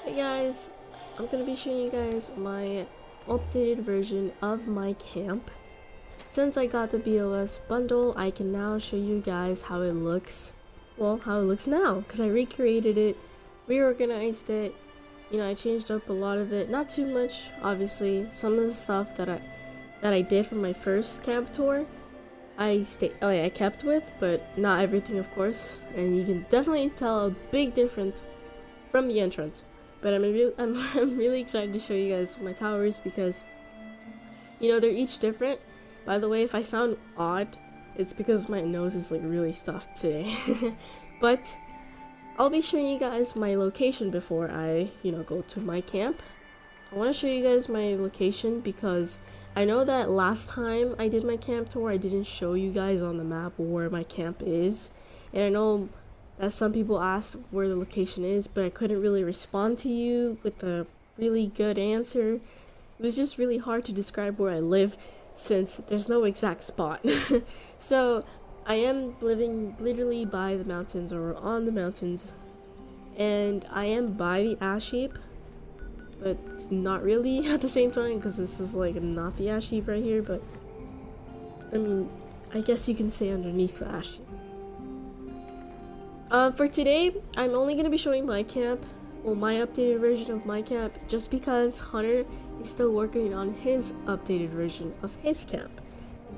Hey guys, I'm gonna be showing you guys my updated version of my camp. Since I got the BOS bundle, I can now show you guys how it looks. Well, how it looks now, because I recreated it, reorganized it. I changed up a lot of it. Not too much, obviously. Some of the stuff that I did from my first camp tour, I kept with, but not everything, of course. And you can definitely tell a big difference from the entrance. But I'm really excited to show you guys my towers because they're each different. By the way, if I sound odd, it's because my nose is like really stuffed today. But I'll be showing you guys my location before I go to my camp. I want to show you guys my location because I know that last time I did my camp tour I didn't show you guys on the map where my camp is, and I know that some people asked where the location is, but I couldn't really respond to you with a really good answer. It was just really hard to describe where I live since there's no exact spot. So I am living literally by the mountains or on the mountains, and I am by the ash heap, but it's not really at the same time because this is like not the ash heap right here, but I mean, I guess you can say underneath the ash heap. For today, I'm only going to be showing my camp, well, my updated version of my camp, just because Hunter is still working on his updated version of his camp.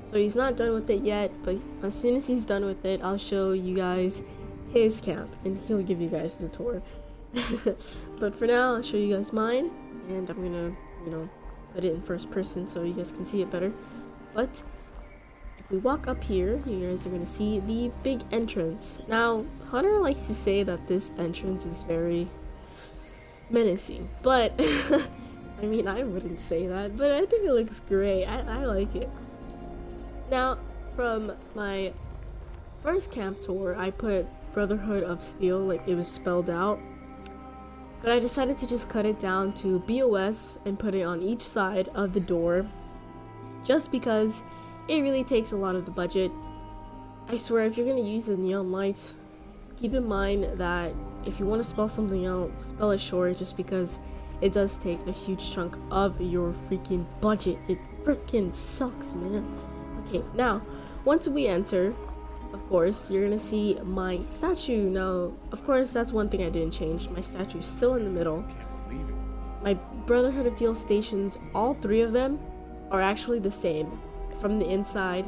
So he's not done with it yet, but as soon as he's done with it, I'll show you guys his camp, and he'll give you guys the tour. But for now, I'll show you guys mine, and I'm going to, put it in first person so you guys can see it better. But if we walk up here, you guys are going to see the big entrance. Now, Hunter likes to say that this entrance is very menacing, but I mean, I wouldn't say that, but I think it looks great. I like it. Now, from my first camp tour, I put Brotherhood of Steel, like it was spelled out, but I decided to just cut it down to BOS and put it on each side of the door, just because it really takes a lot of the budget. I swear, if you're gonna use the neon lights, keep in mind that if you want to spell something out, spell it short, just because it does take a huge chunk of your freaking budget. It freaking sucks, man. Okay, now, once we enter, of course, you're gonna see my statue. Now, of course, that's one thing I didn't change. My statue's still in the middle. My Brotherhood of Field stations, all three of them, are actually the same. From the inside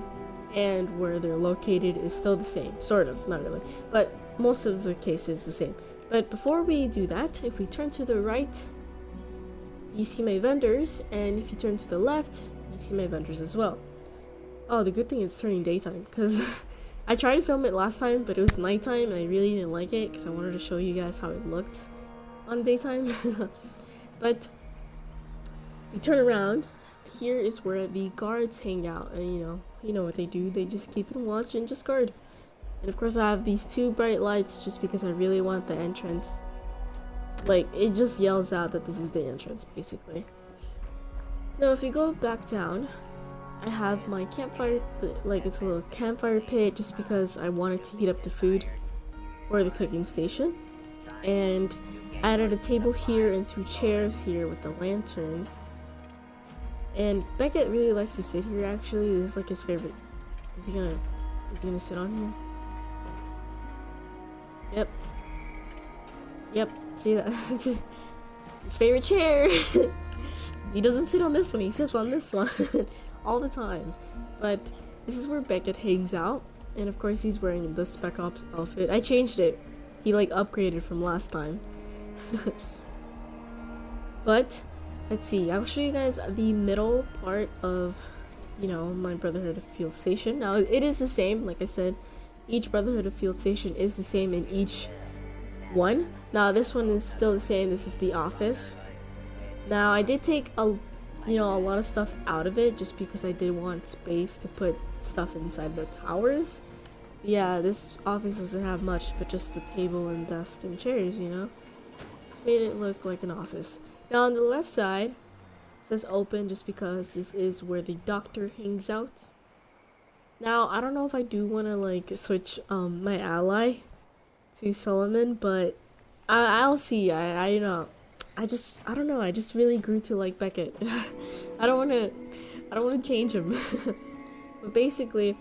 and where they're located is still the same, sort of, not really, but most of the cases the same. But before we do that, if we turn to the right, you see my vendors, and if you turn to the left, you see my vendors as well. Oh, the good thing is turning daytime, because I tried to film it last time, but it was nighttime and I really didn't like it because I wanted to show you guys how it looked on daytime. But if you turn around, here is where the guards hang out, and you know what they do. They just keep in watch and just guard. And of course, I have these two bright lights just because I really want the entrance. Like, it just yells out that this is the entrance, basically. Now, if you go back down, I have my campfire, like it's a little campfire pit, just because I wanted to heat up the food for the cooking station. And I added a table here and two chairs here with the lantern. And Beckett really likes to sit here, actually. This is like his favorite. Is he gonna sit on here? Yep, see that? It's his favorite chair. He doesn't sit on this one, he sits on this one all the time. But this is where Beckett hangs out, and of course he's wearing the Spec Ops outfit. I changed it. He like upgraded from last time. But let's see, I'll show you guys the middle part of, my Brotherhood of Field station. Now, it is the same, like I said, each Brotherhood of Field station is the same in each one. Now, this one is still the same. This is the office. Now, I did take a lot of stuff out of it just because I did want space to put stuff inside the towers. Yeah, this office doesn't have much but just the table and desk and chairs, Just made it look like an office. Now on the left side, it says open just because this is where the doctor hangs out. Now, I don't know if I do want to like switch my ally to Solomon, but I'll see. I I don't know, I just really grew to like Beckett. I don't want to change him. But basically,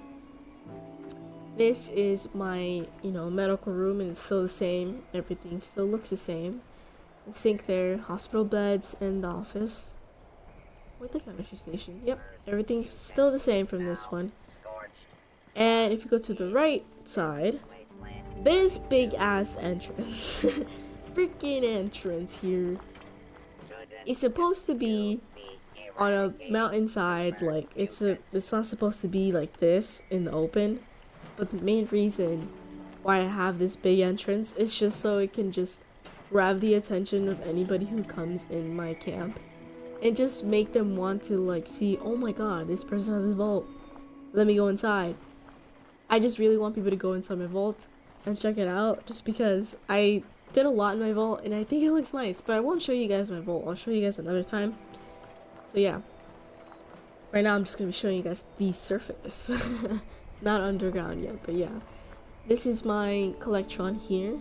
this is my, you know, medical room, and it's still the same. Everything still looks the same. The sink there, hospital beds, and the office. With the chemistry station. Yep, everything's still the same from this one. And if you go to the right side, this big ass entrance. Freaking entrance here. It's supposed to be on a mountainside, like it's not supposed to be like this in the open. But the main reason why I have this big entrance is just so it can just grab the attention of anybody who comes in my camp and just make them want to like see, oh my god, this person has a vault, let me go inside. I just really want people to go inside my vault and check it out, just because I did a lot in my vault and I think it looks nice, but I won't show you guys my vault. I'll show you guys another time. So yeah, right now I'm just gonna be showing you guys the surface. Not underground yet, but yeah, this is my collectron here,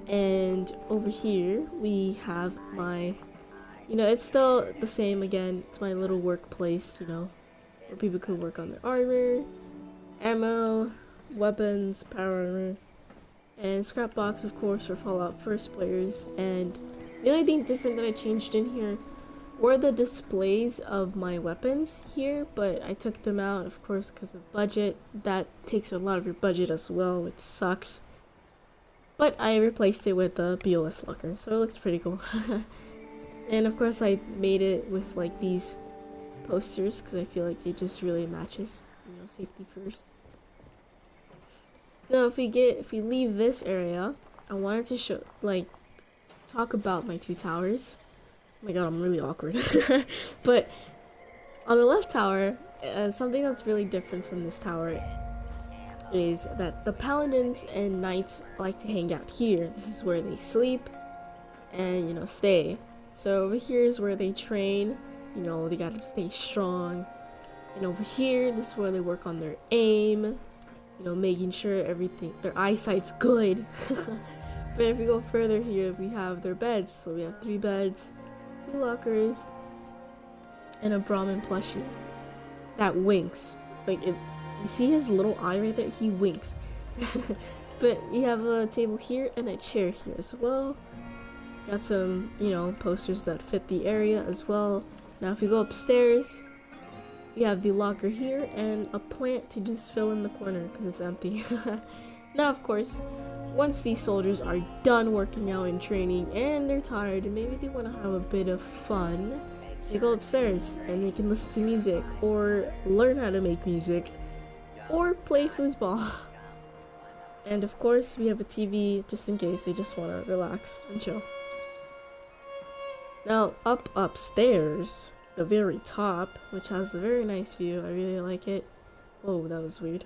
and over here we have my, you know, it's still the same again, it's my little workplace, you know, where people could work on their armor, ammo, weapons, power armor, and scrap box, of course, for Fallout First players. And the only thing different that I changed in here were the displays of my weapons here, but I took them out, of course, because of budget. That takes a lot of your budget as well, which sucks. But I replaced it with the BOS locker, so it looks pretty cool. And of course I made it with like these posters, because I feel like it just really matches, you know, safety first. Now if we leave this area, I wanted to talk about my two towers. Oh my god, I'm really awkward. But on the left tower, something that's really different from this tower is that the paladins and knights like to hang out here. This is where they sleep and, you know, stay. So over here is where they train, you know, they gotta stay strong. And over here, this is where they work on their aim, you know, making sure their eyesight's good. But if we go further here, we have their beds. So we have 3 beds, 2 lockers, and a Brahmin plushie that winks. Like, you see his little eye right there? He winks. But you have a table here and a chair here as well. Got some, you know, posters that fit the area as well. Now if you go upstairs, we have the locker here and a plant to just fill in the corner because it's empty. Now of course, once these soldiers are done working out and training and they're tired and maybe they want to have a bit of fun, they go upstairs and they can listen to music or learn how to make music or play foosball. And of course we have a TV just in case they just want to relax and chill. Now upstairs, the very top, which has a very nice view, I really like it. Whoa, that was weird.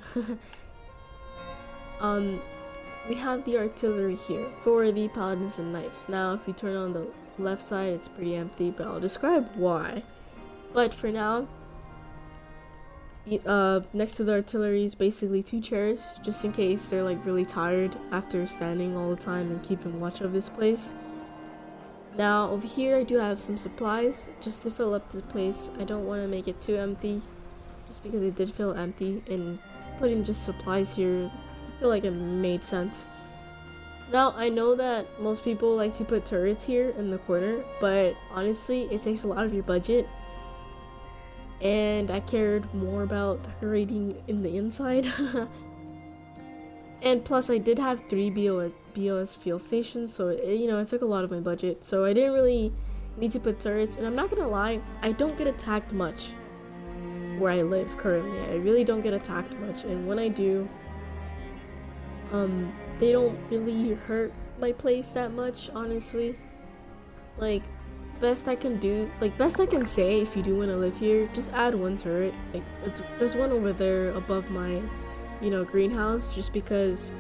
We have the artillery here for the paladins and knights. Now if you turn on the left side, it's pretty empty, but I'll describe why. But for now, next to the artillery is basically 2 chairs, just in case they're like really tired after standing all the time and keeping watch of this place. Now over here I do have some supplies just to fill up this place. I don't want to make it too empty, just because it did feel empty, and putting just supplies here, I feel like it made sense. Now I know that most people like to put turrets here in the corner, but honestly it takes a lot of your budget, and I cared more about decorating in the inside. And plus I did have 3 BOS fuel stations, so it took a lot of my budget, so I didn't really need to put turrets. And I'm not gonna lie, I don't get attacked much where I live currently. I really don't get attacked much, and when I do, they don't really hurt my place that much, honestly. Like, best I can say, if you do want to live here, just add 1 turret. Like, there's one over there above my, greenhouse, just because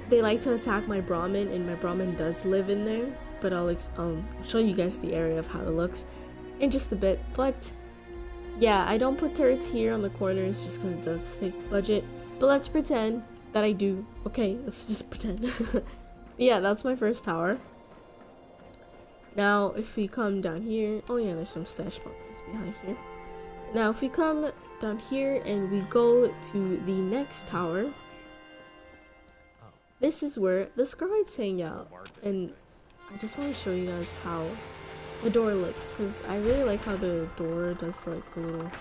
they like to attack my Brahmin, and my Brahmin does live in there. But I'll show you guys the area of how it looks in just a bit. But yeah, I don't put turrets here on the corners just because it does take budget. But let's pretend that I do. Okay, let's just pretend. But yeah, that's my first tower. Now, if we come down here, oh yeah, there's some stash boxes behind here. Now, if we come down here and we go to the next tower, this is where the scribes hang out. And I just want to show you guys how the door looks, because I really like how the door does like the little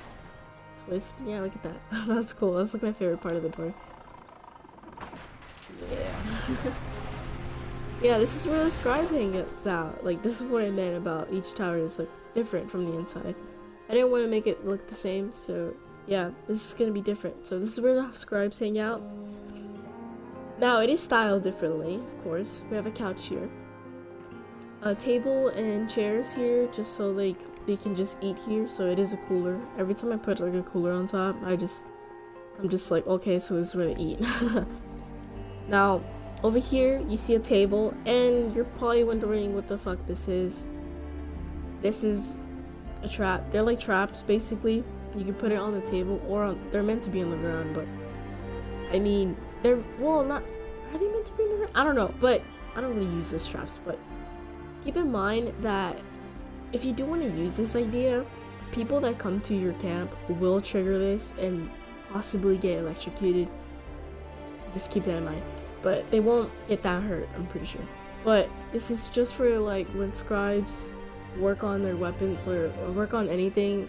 twist. Yeah, look at that. That's cool. That's like my favorite part of the door. Yeah. Yeah, this is where the scribe hangs out. Like, this is what I meant about each tower is like different from the inside. I didn't want to make it look the same, so yeah, this is gonna be different. So this is where the scribes hang out. Now, it is styled differently, of course. We have a couch here, a table and chairs here, just so they can just eat here. So it is a cooler. Every time I put like a cooler on top, I'm just like, okay, so this is where they eat. Now, over here, you see a table, and you're probably wondering what the fuck this is. This is a trap. They're like traps, basically. You can put it on the table, or they're meant to be on the ground, but I mean, they're, well, not, are they meant to be on the ground? I don't know, but I don't really use these traps, but keep in mind that if you do want to use this idea, people that come to your camp will trigger this and possibly get electrocuted. Just keep that in mind. But they won't get that hurt, I'm pretty sure. But this is just for like when scribes work on their weapons or work on anything.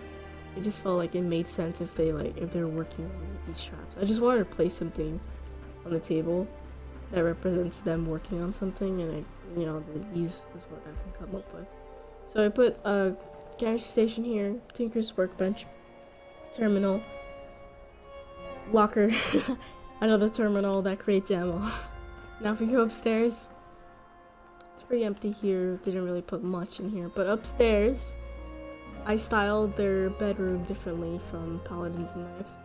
It just felt like it made sense if they're working on these traps. I just wanted to place something on the table that represents them working on something, and these is what I can come up with. So I put a gas station here, Tinker's workbench, terminal, locker. Another terminal that creates ammo. Now if we go upstairs, it's pretty empty here. Didn't really put much in here. But upstairs, I styled their bedroom differently from Paladins and Knights.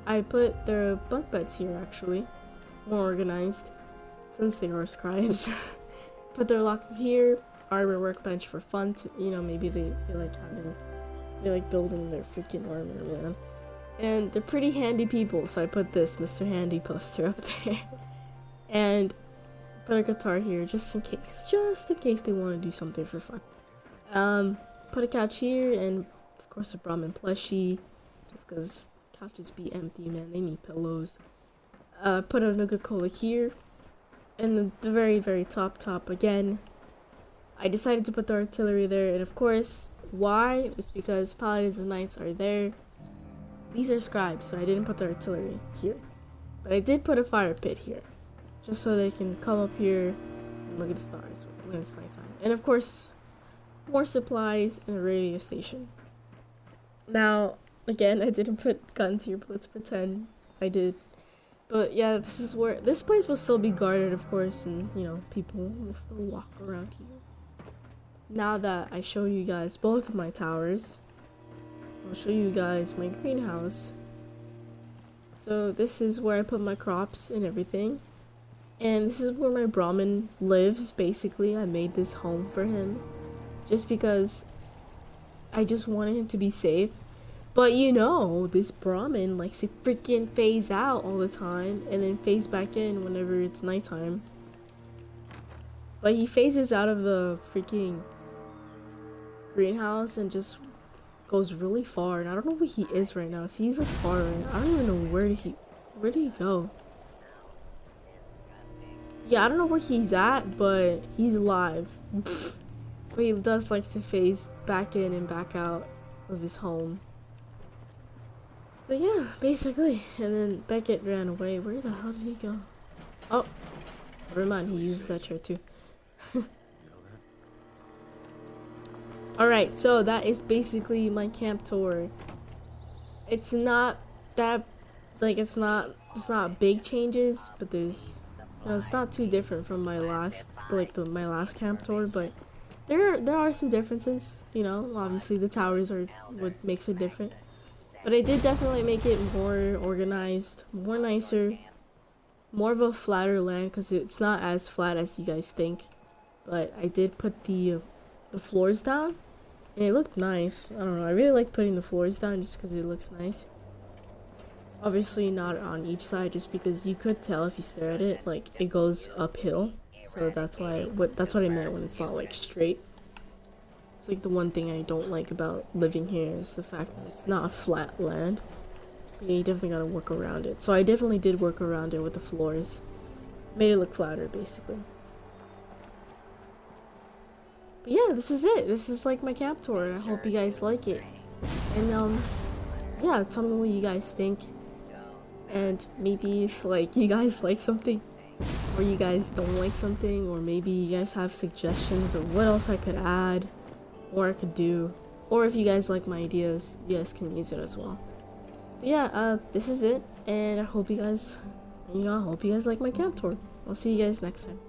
I put their bunk beds here, actually. More organized, since they are scribes. Put their locker here, armor workbench for fun. Maybe they like building their freaking armor, man. And they're pretty handy people, so I put this Mr. Handy poster up there. And put a guitar here just in case they want to do something for fun. Put a couch here, and of course a Brahmin plushie, just because couches be empty, man. They need pillows. Put a Nuka-Cola here, and the very, very top again, I decided to put the artillery there. And of course, why? It was because Paladins and Knights are there. These are scribes, so I didn't put the artillery here. But I did put a fire pit here, just so they can come up here and look at the stars when it's nighttime. And of course, more supplies and a radio station. Now, again, I didn't put guns here, but let's pretend I did. But yeah, this place will still be guarded, of course, and people will still walk around here. Now that I showed you guys both of my towers, I'll show you guys my greenhouse. So this is where I put my crops and everything. And this is where my Brahmin lives, basically. I made this home for him just because I just wanted him to be safe. But this Brahmin likes to freaking phase out all the time and then phase back in whenever it's nighttime. But he phases out of the freaking greenhouse and just goes really far, and I don't know where he is right now. So he's like far right now. I don't even know where did he go. Yeah, I don't know where he's at, but he's alive. But he does like to phase back in and back out of his home. So yeah, basically. And then Beckett ran away. Where the hell did he go? Oh, never mind, he uses that chair too. Alright, so that is basically my camp tour. It's not that, it's not big changes, but there's, it's not too different from my last, my last camp tour, but there are some differences, obviously the towers are what makes it different. But I did definitely make it more organized, more nicer, more of a flatter land, because it's not as flat as you guys think. But I did put the floors down. And it looked nice. I don't know. I really like putting the floors down just because it looks nice. Obviously not on each side, just because you could tell if you stare at it, it goes uphill. So that's what I meant when it's not straight. It's like the one thing I don't like about living here is the fact that it's not flat land. But yeah, you definitely gotta work around it. So I definitely did work around it with the floors. Made it look flatter, basically. But yeah, this is it. This is like my camp tour, and I hope you guys like it. And yeah, tell me what you guys think. And maybe if like you guys like something, or you guys don't like something, or maybe you guys have suggestions of what else I could add, or I could do, or if you guys like my ideas, you guys can use it as well. But yeah, this is it, and I hope you guys, I hope you guys like my camp tour. I'll see you guys next time.